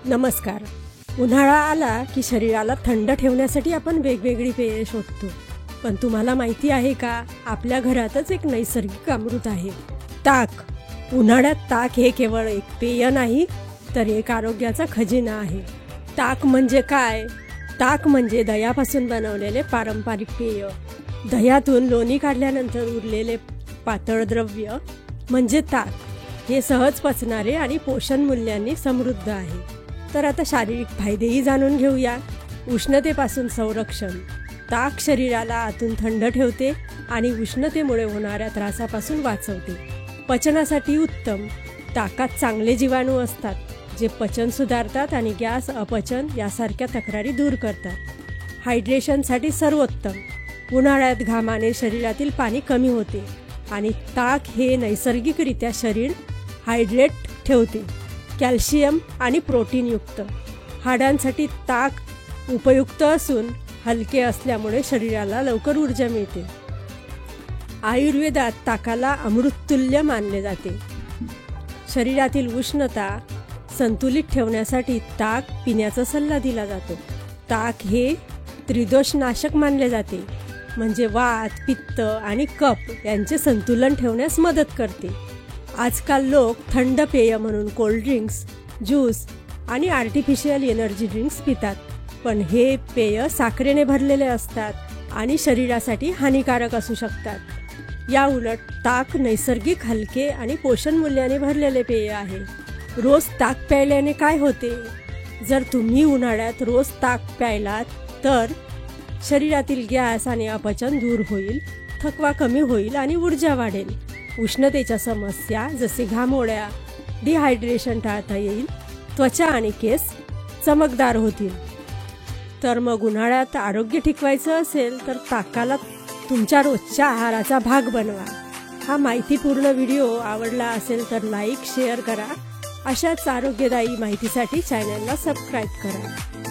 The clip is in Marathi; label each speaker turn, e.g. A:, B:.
A: नमस्कार। उन्हाळा आला की शरीराला थंड ठेवण्यासाठी आपण वेगवेगळी पेये शोधतो, पण तुम्हाला माहिती आहे का, आपल्या घरातच एक नैसर्गिक अमृत आहे, ताक। उन्हाळ्यात ताक हे केवळ एक पेय नाही, तर एक आरोग्याचा खजिना आहे। ताक म्हणजे काय? ताक म्हणजे दह्यापासून बनवलेले पारंपरिक पेय। दह्यातून लोणी काढल्यानंतर उरलेले पातळ द्रव्य म्हणजे ताक। हे सहज पचणारे आणि पोषण मूल्यांनी समृद्ध आहे। तर आता शारीरिक फायदेही जाणून घेऊया। उष्णतेपासून संरक्षण। ताक शरीराला आतून थंड ठेवते आणि उष्णतेमुळे होणाऱ्या त्रासापासून वाचवते। पचनासाठी उत्तम। ताकात चांगले जीवाणू असतात, जे पचन सुधारतात आणि गॅस, अपचन यासारख्या तक्रारी दूर करतात। हायड्रेशनसाठी सर्वोत्तम। उन्हाळ्यात घामाने शरीरातील पाणी कमी होते आणि ताक हे नैसर्गिकरित्या शरीर हायड्रेट ठेवते। कॅल्शियम आणि प्रोटीनयुक्त। हाडांसाठी ताक उपयुक्त असून हलके असल्यामुळे शरीराला लवकर ऊर्जा मिळते। आयुर्वेदात ताकाला अमृततुल्य मानले जाते। शरीरातील उष्णता संतुलित ठेवण्यासाठी ताक पिण्याचा सल्ला दिला जातो। ताक हे त्रिदोषनाशक मानले जाते, म्हणजे वात, पित्त आणि कफ यांचे संतुलन ठेवण्यास मदत करते। आजकाल लोक थंड पेय म्हणून कोल्ड ड्रिंक्स, ज्यूस आणि आर्टिफिशियल एनर्जी ड्रिंक्स पितात, पण हे पेय साखरेने भरलेले असतात आणि शरीरासाठी हानिकारक असू शकतात। या उलट ताक नैसर्गिक, हलके आणि पोषण मूल्याने भरलेले पेय आहे। रोज ताक प्यायल्याने काय होते? जर तुम्ही उन्हाळ्यात रोज ताक प्यायलात तर शरीरातील गॅस आणि अपचन दूर होईल, थकवा कमी होईल आणि ऊर्जा वाढेल। उष्णतेच्या समस्या जसे घामोळ्या, डिहायड्रेशन टाळता येईल। त्वचा आणि केस चमकदार होतील। तर मग उन्हाळ्यात आरोग्य टिकवायचं असेल तर ताकाला तुमच्या रोजच्या आहाराचा भाग बनवा। हा माहितीपूर्ण व्हिडिओ आवडला असेल तर लाईक, शेअर करा। अशाच आरोग्यदायी माहितीसाठी चॅनलला सबस्क्राईब करा।